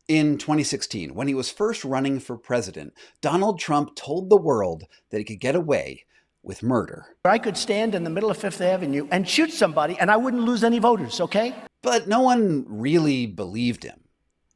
In 2016, when he was first running for president, Donald Trump told the world that he could get away with murder. I could stand in the middle of Fifth Avenue and shoot somebody and I wouldn't lose any voters, okay? But no one really believed him.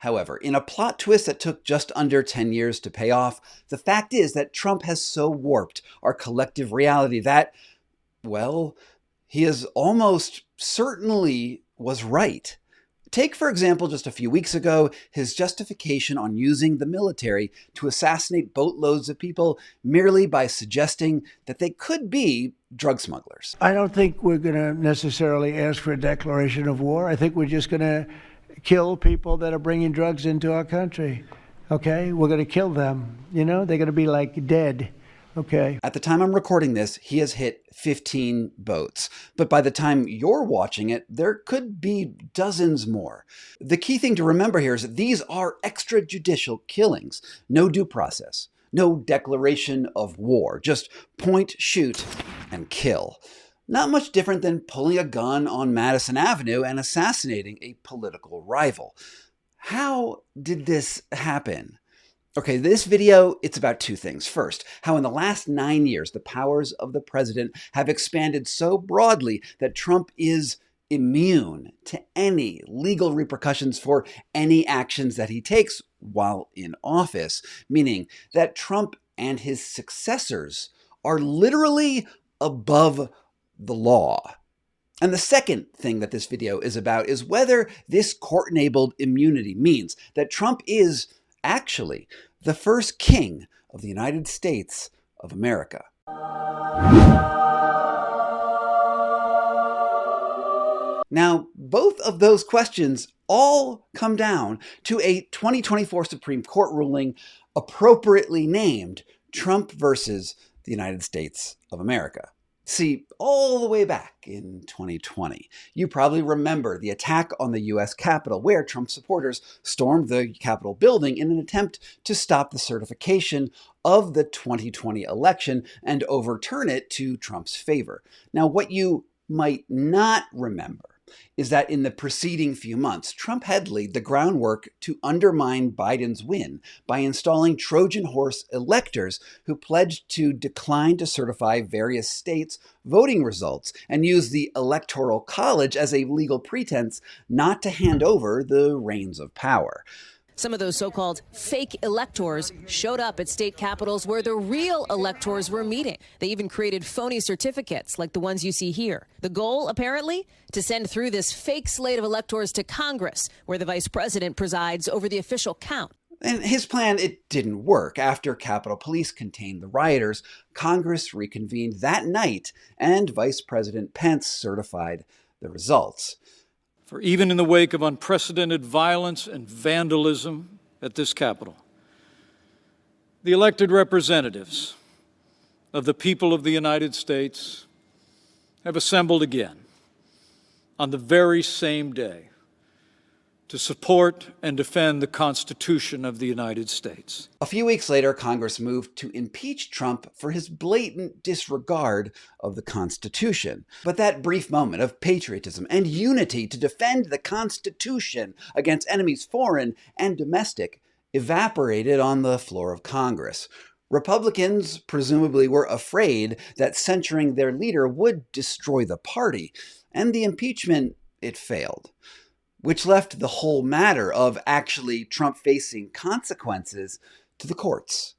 However, in a plot twist that took just under 10 years to pay off, the fact is that Trump has so warped our collective reality that, well, he is almost certainly was right. Take, for example, just a few weeks ago, his justification on using the military to assassinate boatloads of people merely by suggesting that they could be drug smugglers. I don't think we're going to necessarily ask for a declaration of war. I think we're just going to kill people that are bringing drugs into our country. Okay? We're going to kill them. You know, they're going to be like dead. Okay. At the time I'm recording this, he has hit 15 boats. But by the time you're watching it, there could be dozens more. The key thing to remember here is that these are extrajudicial killings. No due process. No declaration of war. Just point, shoot, and kill. Not much different than pulling a gun on Madison Avenue and assassinating a political rival. How did this happen? Okay, this video, it's about two things. First, how in the last 9 years, the powers of the president have expanded so broadly that Trump is immune to any legal repercussions for any actions that he takes while in office, meaning that Trump and his successors are literally above the law. And the second thing that this video is about is whether this court-enabled immunity means that Trump is actually the first king of the United States of America. Now, both of those questions all come down to a 2024 Supreme Court ruling appropriately named Trump versus the United States of America. See, all the way back in 2020, you probably remember the attack on the U.S. Capitol, where Trump supporters stormed the Capitol building in an attempt to stop the certification of the 2020 election and overturn it to Trump's favor. Now, what you might not remember is that in the preceding few months, Trump had laid the groundwork to undermine Biden's win by installing Trojan horse electors who pledged to decline to certify various states' voting results and use the Electoral College as a legal pretense not to hand over the reins of power. Some of those so-called fake electors showed up at state capitals where the real electors were meeting. They even created phony certificates like the ones you see here. The goal, apparently, to send through this fake slate of electors to Congress, where the vice president presides over the official count. And his plan, it didn't work. After Capitol Police contained the rioters, Congress reconvened that night, and Vice President Pence certified the results. For even in the wake of unprecedented violence and vandalism at this Capitol, the elected representatives of the people of the United States have assembled again on the very same day to support and defend the Constitution of the United States. A few weeks later, Congress moved to impeach Trump for his blatant disregard of the Constitution. But that brief moment of patriotism and unity to defend the Constitution against enemies foreign and domestic evaporated on the floor of Congress. Republicans presumably were afraid that censuring their leader would destroy the party, and the impeachment, it failed. Which left the whole matter of actually Trump facing consequences to the courts.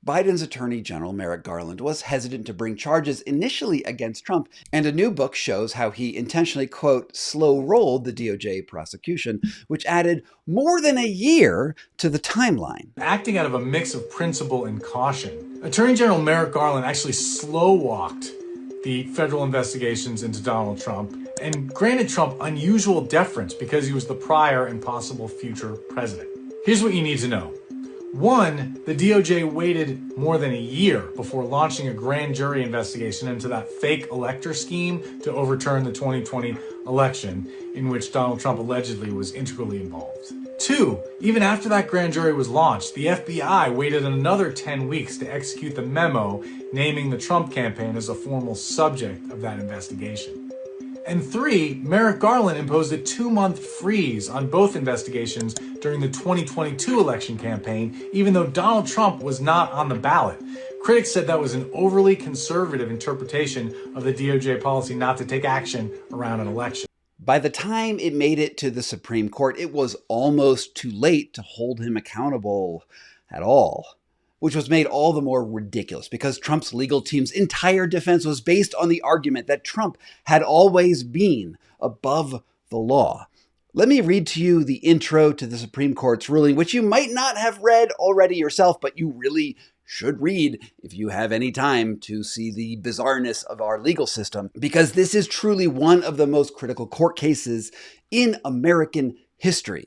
Biden's Attorney General Merrick Garland was hesitant to bring charges initially against Trump, and a new book shows how he intentionally, quote, slow-rolled the DOJ prosecution, which added more than a year to the timeline. Acting out of a mix of principle and caution, Attorney General Merrick Garland actually slow-walked the federal investigations into Donald Trump and granted Trump unusual deference because he was the prior and possible future president. Here's what you need to know. One, the DOJ waited more than a year before launching a grand jury investigation into that fake elector scheme to overturn the 2020 election in which Donald Trump allegedly was integrally involved. Two, even after that grand jury was launched, the FBI waited another 10 weeks to execute the memo naming the Trump campaign as a formal subject of that investigation. And 3, Merrick Garland imposed a 2-month freeze on both investigations during the 2022 election campaign, even though Donald Trump was not on the ballot. Critics said that was an overly conservative interpretation of the DOJ policy not to take action around an election. By the time it made it to the Supreme Court, it was almost too late to hold him accountable at all, which was made all the more ridiculous because Trump's legal team's entire defense was based on the argument that Trump had always been above the law. Let me read to you the intro to the Supreme Court's ruling, which you might not have read already yourself, but you really should read if you have any time to see the bizarreness of our legal system, because this is truly one of the most critical court cases in American history.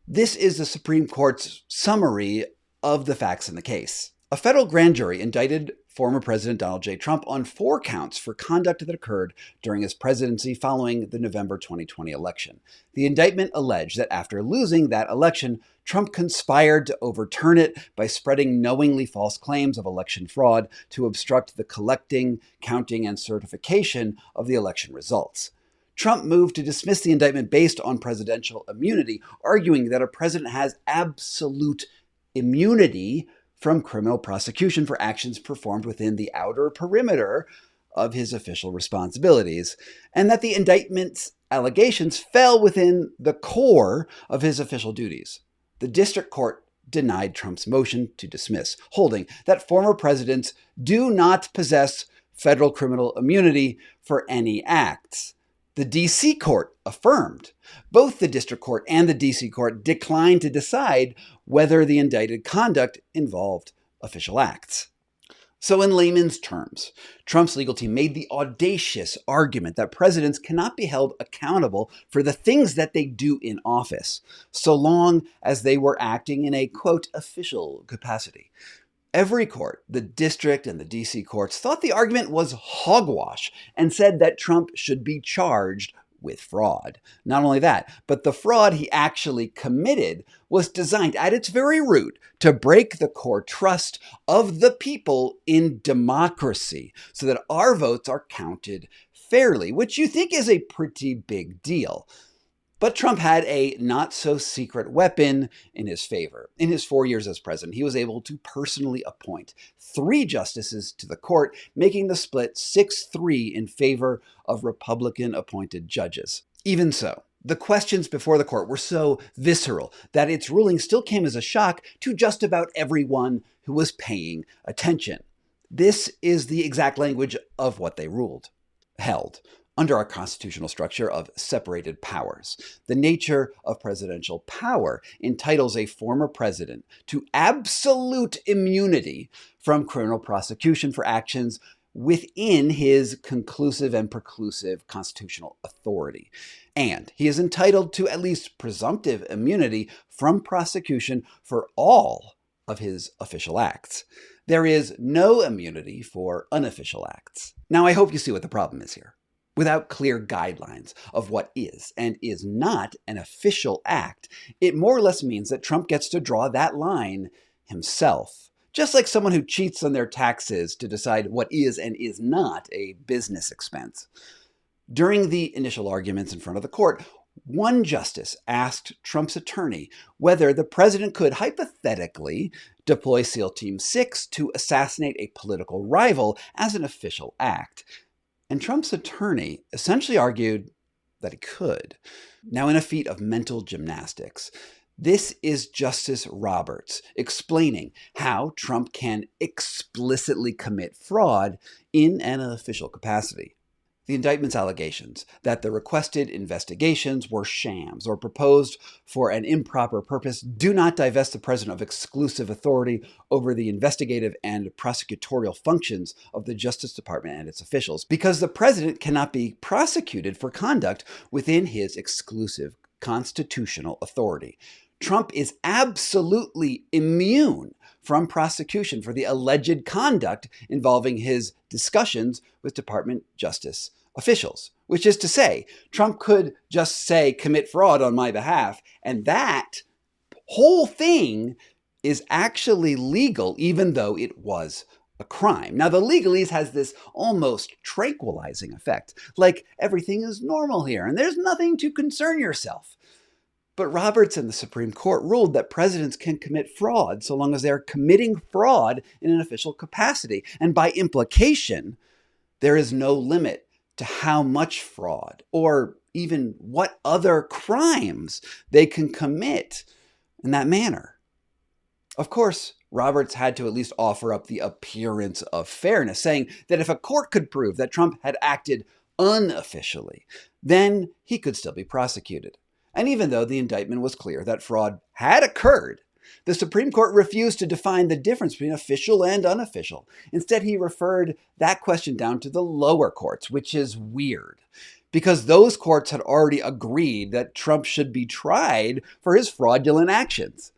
This is the Supreme Court's summary of the facts in the case. A federal grand jury indicted former President Donald J. Trump on 4 counts for conduct that occurred during his presidency following the November 2020 election. The indictment alleged that after losing that election, Trump conspired to overturn it by spreading knowingly false claims of election fraud to obstruct the collecting, counting, and certification of the election results. Trump moved to dismiss the indictment based on presidential immunity, arguing that a president has absolute immunity from criminal prosecution for actions performed within the outer perimeter of his official responsibilities, and that the indictment's allegations fell within the core of his official duties. The district court denied Trump's motion to dismiss, holding that former presidents do not possess federal criminal immunity for any acts. The D.C. court affirmed. Both the district court and the D.C. court declined to decide whether the indicted conduct involved official acts. So in layman's terms, Trump's legal team made the audacious argument that presidents cannot be held accountable for the things that they do in office, so long as they were acting in a, quote, official capacity. Every court, the district and the D.C. courts, thought the argument was hogwash and said that Trump should be charged with fraud. Not only that, but the fraud he actually committed was designed at its very root to break the core trust of the people in democracy so that our votes are counted fairly, which you think is a pretty big deal. But Trump had a not-so-secret weapon in his favor. In his 4 years as president, he was able to personally appoint 3 justices to the court, making the split 6-3 in favor of Republican-appointed judges. Even so, the questions before the court were so visceral that its ruling still came as a shock to just about everyone who was paying attention. This is the exact language of what they held. Under our constitutional structure of separated powers, the nature of presidential power entitles a former president to absolute immunity from criminal prosecution for actions within his conclusive and preclusive constitutional authority. And he is entitled to at least presumptive immunity from prosecution for all of his official acts. There is no immunity for unofficial acts. Now, I hope you see what the problem is here. Without clear guidelines of what is and is not an official act, it more or less means that Trump gets to draw that line himself, just like someone who cheats on their taxes to decide what is and is not a business expense. During the initial arguments in front of the court, one justice asked Trump's attorney whether the president could hypothetically deploy SEAL Team 6 to assassinate a political rival as an official act. And Trump's attorney essentially argued that he could. Now, in a feat of mental gymnastics, this is Justice Roberts explaining how Trump can explicitly commit fraud in an official capacity. The indictment's allegations that the requested investigations were shams or proposed for an improper purpose do not divest the president of exclusive authority over the investigative and prosecutorial functions of the Justice Department and its officials, because the president cannot be prosecuted for conduct within his exclusive constitutional authority. Trump is absolutely immune from prosecution for the alleged conduct involving his discussions with Department Justice officials, which is to say, Trump could just say, commit fraud on my behalf, and that whole thing is actually legal, even though it was a crime. Now, the legalese has this almost tranquilizing effect, like everything is normal here and there's nothing to concern yourself. But Roberts and the Supreme Court ruled that presidents can commit fraud so long as they're committing fraud in an official capacity. And by implication, there is no limit to how much fraud or even what other crimes they can commit in that manner. Of course, Roberts had to at least offer up the appearance of fairness, saying that if a court could prove that Trump had acted unofficially, then he could still be prosecuted. And even though the indictment was clear that fraud had occurred, the Supreme Court refused to define the difference between official and unofficial. Instead, he referred that question down to the lower courts, which is weird, because those courts had already agreed that Trump should be tried for his fraudulent actions.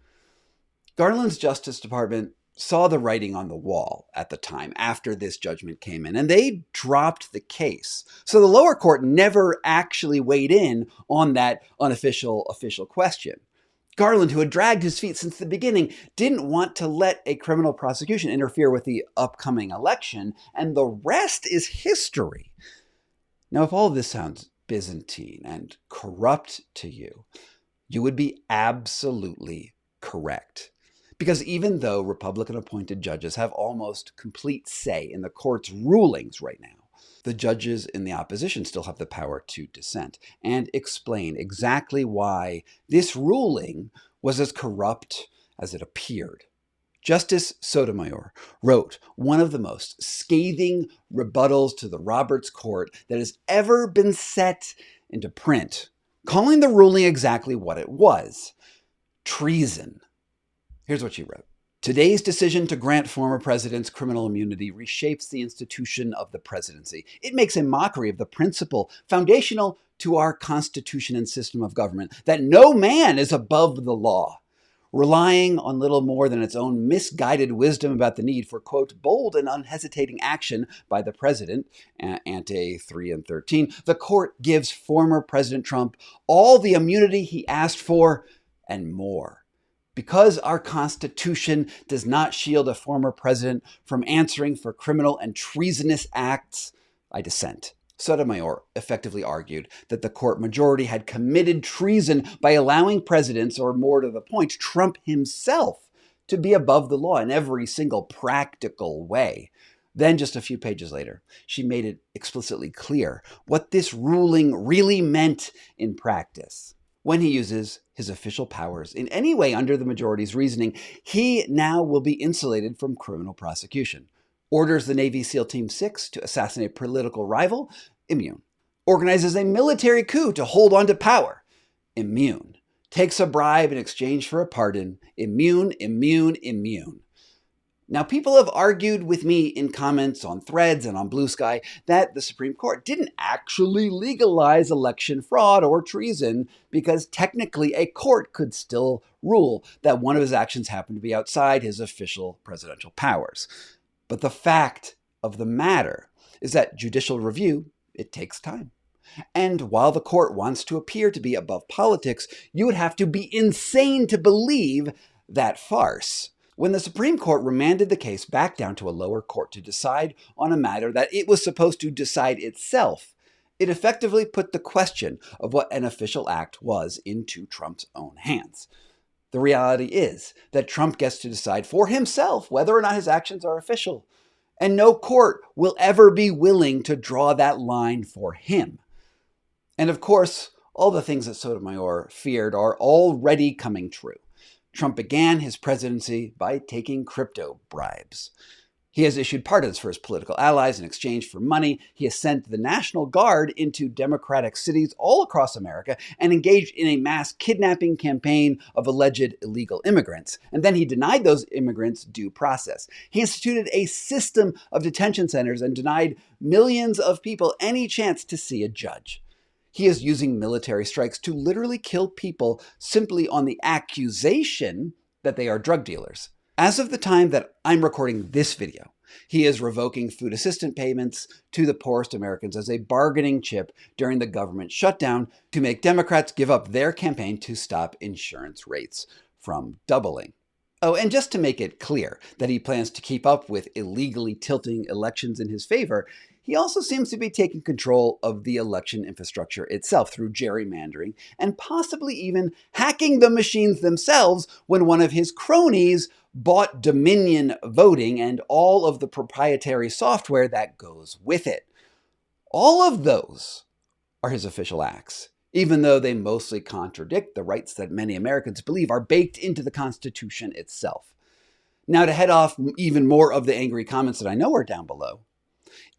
Garland's Justice Department saw the writing on the wall at the time after this judgment came in, and they dropped the case. So the lower court never actually weighed in on that official question. Garland, who had dragged his feet since the beginning, didn't want to let a criminal prosecution interfere with the upcoming election, and the rest is history. Now, if all of this sounds Byzantine and corrupt to you, you would be absolutely correct. Because even though Republican-appointed judges have almost complete say in the court's rulings right now, the judges in the opposition still have the power to dissent and explain exactly why this ruling was as corrupt as it appeared. Justice Sotomayor wrote one of the most scathing rebuttals to the Roberts Court that has ever been set into print, calling the ruling exactly what it was: treason. Here's what she wrote. Today's decision to grant former presidents criminal immunity reshapes the institution of the presidency. It makes a mockery of the principle foundational to our Constitution and system of government that no man is above the law. Relying on little more than its own misguided wisdom about the need for, quote, bold and unhesitating action by the president, ante 3 and 13, the court gives former President Trump all the immunity he asked for and more. Because our Constitution does not shield a former president from answering for criminal and treasonous acts, I dissent. Sotomayor effectively argued that the court majority had committed treason by allowing presidents, or more to the point, Trump himself, to be above the law in every single practical way. Then, just a few pages later, she made it explicitly clear what this ruling really meant in practice. When he uses his official powers in any way under the majority's reasoning, he now will be insulated from criminal prosecution. Orders the Navy SEAL Team 6 to assassinate a political rival? Immune. Organizes a military coup to hold on to power? Immune. Takes a bribe in exchange for a pardon? Immune, immune, immune. Now, people have argued with me in comments on Threads and on Blue Sky that the Supreme Court didn't actually legalize election fraud or treason because technically a court could still rule that one of his actions happened to be outside his official presidential powers. But the fact of the matter is that judicial review, it takes time. And while the court wants to appear to be above politics, you would have to be insane to believe that farce. When the Supreme Court remanded the case back down to a lower court to decide on a matter that it was supposed to decide itself, it effectively put the question of what an official act was into Trump's own hands. The reality is that Trump gets to decide for himself whether or not his actions are official, and no court will ever be willing to draw that line for him. And of course, all the things that Sotomayor feared are already coming true. Trump began his presidency by taking crypto bribes. He has issued pardons for his political allies in exchange for money. He has sent the National Guard into Democratic cities all across America and engaged in a mass kidnapping campaign of alleged illegal immigrants. And then he denied those immigrants due process. He instituted a system of detention centers and denied millions of people any chance to see a judge. He is using military strikes to literally kill people simply on the accusation that they are drug dealers. As of the time that I'm recording this video, he is revoking food assistance payments to the poorest Americans as a bargaining chip during the government shutdown to make Democrats give up their campaign to stop insurance rates from doubling. Oh, and just to make it clear that he plans to keep up with illegally tilting elections in his favor, he also seems to be taking control of the election infrastructure itself through gerrymandering and possibly even hacking the machines themselves when one of his cronies bought Dominion voting and all of the proprietary software that goes with it. All of those are his official acts, even though they mostly contradict the rights that many Americans believe are baked into the Constitution itself. Now, to head off even more of the angry comments that I know are down below,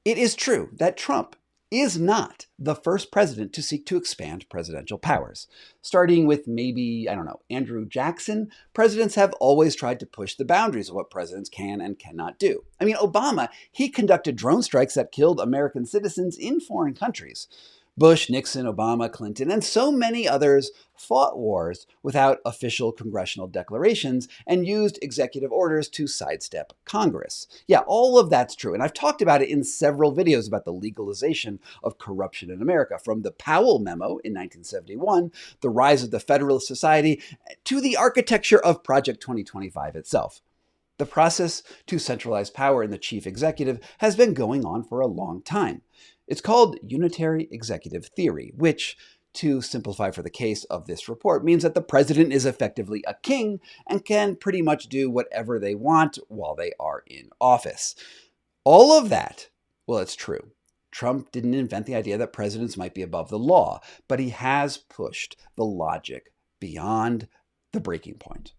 it is true that Trump is not the first president to seek to expand presidential powers. Starting with maybe, Andrew Jackson, presidents have always tried to push the boundaries of what presidents can and cannot do. Obama, he conducted drone strikes that killed American citizens in foreign countries. Bush, Nixon, Obama, Clinton, and so many others fought wars without official congressional declarations and used executive orders to sidestep Congress. Yeah, all of that's true, and I've talked about it in several videos about the legalization of corruption in America, from the Powell Memo in 1971, the rise of the Federalist Society, to the architecture of Project 2025 itself. The process to centralize power in the chief executive has been going on for a long time. It's called unitary executive theory, which, to simplify for the case of this report, means that the president is effectively a king and can pretty much do whatever they want while they are in office. All of that, well, it's true. Trump didn't invent the idea that presidents might be above the law, but he has pushed the logic beyond the breaking point.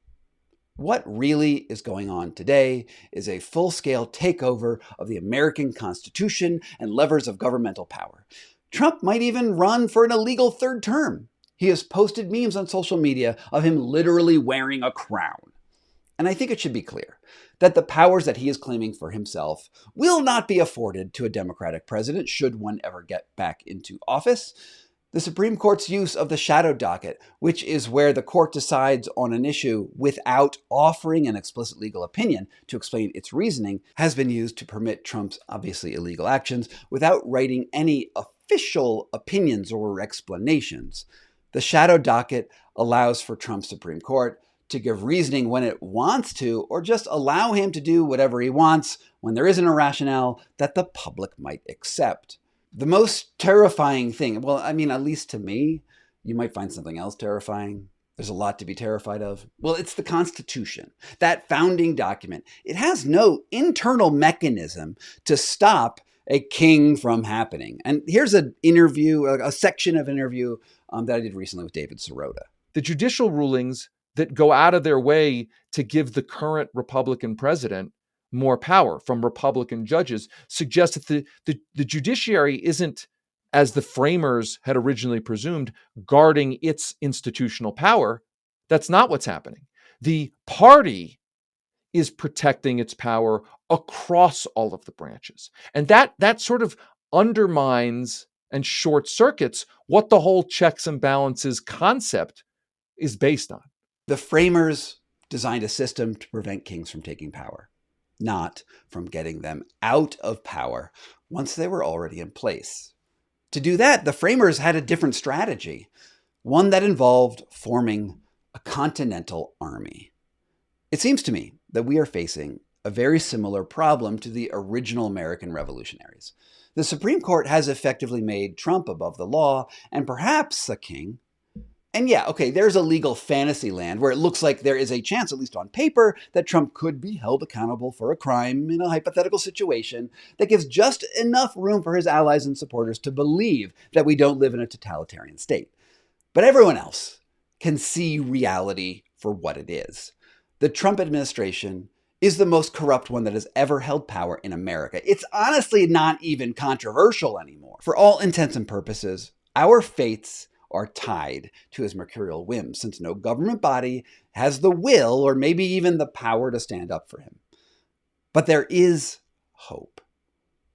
What really is going on today is a full-scale takeover of the American Constitution and levers of governmental power. Trump might even run for an illegal third term. He has posted memes on social media of him literally wearing a crown. And I think it should be clear that the powers that he is claiming for himself will not be afforded to a Democratic president should one ever get back into office. The Supreme Court's use of the shadow docket, which is where the court decides on an issue without offering an explicit legal opinion to explain its reasoning, has been used to permit Trump's obviously illegal actions without writing any official opinions or explanations. The shadow docket allows for Trump's Supreme Court to give reasoning when it wants to, or just allow him to do whatever he wants when there isn't a rationale that the public might accept. The most terrifying thing, at least to me, you might find something else terrifying. There's a lot to be terrified of. Well, it's the Constitution, that founding document. It has no internal mechanism to stop a king from happening. And here's an interview, a section of an interview that I did recently with David Sirota. The judicial rulings that go out of their way to give the current Republican president more power from Republican judges suggest that the judiciary isn't, as the framers had originally presumed, guarding its institutional power. That's not what's happening. The party is protecting its power across all of the branches. And that sort of undermines and short circuits what the whole checks and balances concept is based on. The framers designed a system to prevent kings from taking power, not from getting them out of power once they were already in place. To do that, the framers had a different strategy, one that involved forming a continental army. It seems to me that we are facing a very similar problem to the original American revolutionaries. The Supreme Court has effectively made Trump above the law and perhaps a king. And yeah, okay, there's a legal fantasy land where it looks like there is a chance, at least on paper, that Trump could be held accountable for a crime in a hypothetical situation that gives just enough room for his allies and supporters to believe that we don't live in a totalitarian state. But everyone else can see reality for what it is. The Trump administration is the most corrupt one that has ever held power in America. It's honestly not even controversial anymore. For all intents and purposes, our fates are tied to his mercurial whims, since no government body has the will or maybe even the power to stand up for him. But there is hope.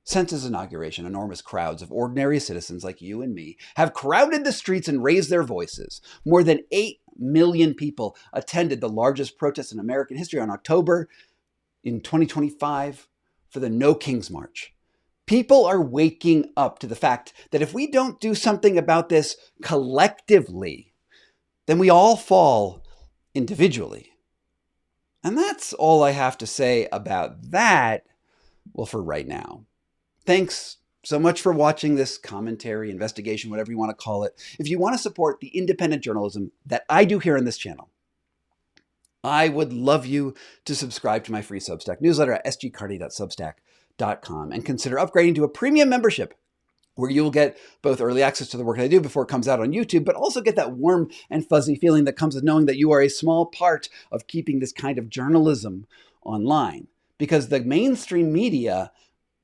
Since his inauguration, enormous crowds of ordinary citizens like you and me have crowded the streets and raised their voices. More than 8 million people attended the largest protest in American history on October in 2025 for the No Kings March. People are waking up to the fact that if we don't do something about this collectively, then we all fall individually. And that's all I have to say about that, well, for right now. Thanks so much for watching this commentary, investigation, whatever you want to call it. If you want to support the independent journalism that I do here on this channel, I would love you to subscribe to my free Substack newsletter at sgcarney.substack.com and consider upgrading to a premium membership where you will get both early access to the work that I do before it comes out on YouTube, but also get that warm and fuzzy feeling that comes with knowing that you are a small part of keeping this kind of journalism online. Because the mainstream media,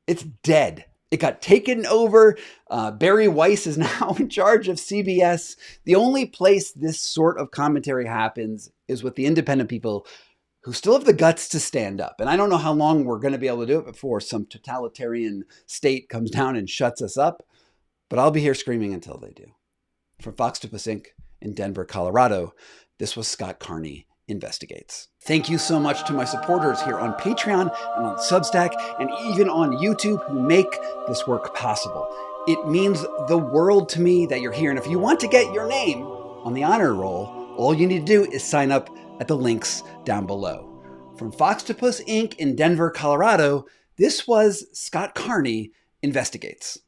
it's dead. It got taken over. Barry Weiss is now in charge of CBS. The only place this sort of commentary happens is with the independent people who still have the guts to stand up. And I don't know how long we're going to be able to do it before some totalitarian state comes down and shuts us up, but I'll be here screaming until they do. From Foxtopus Ink in Denver, Colorado, this was Scott Carney Investigates. Thank you so much to my supporters here on Patreon and on Substack and even on YouTube who make this work possible. It means the world to me that you're here. And if you want to get your name on the honor roll, all you need to do is sign up at the links down below. From Foxtopus Ink in Denver, Colorado, this was Scott Carney Investigates.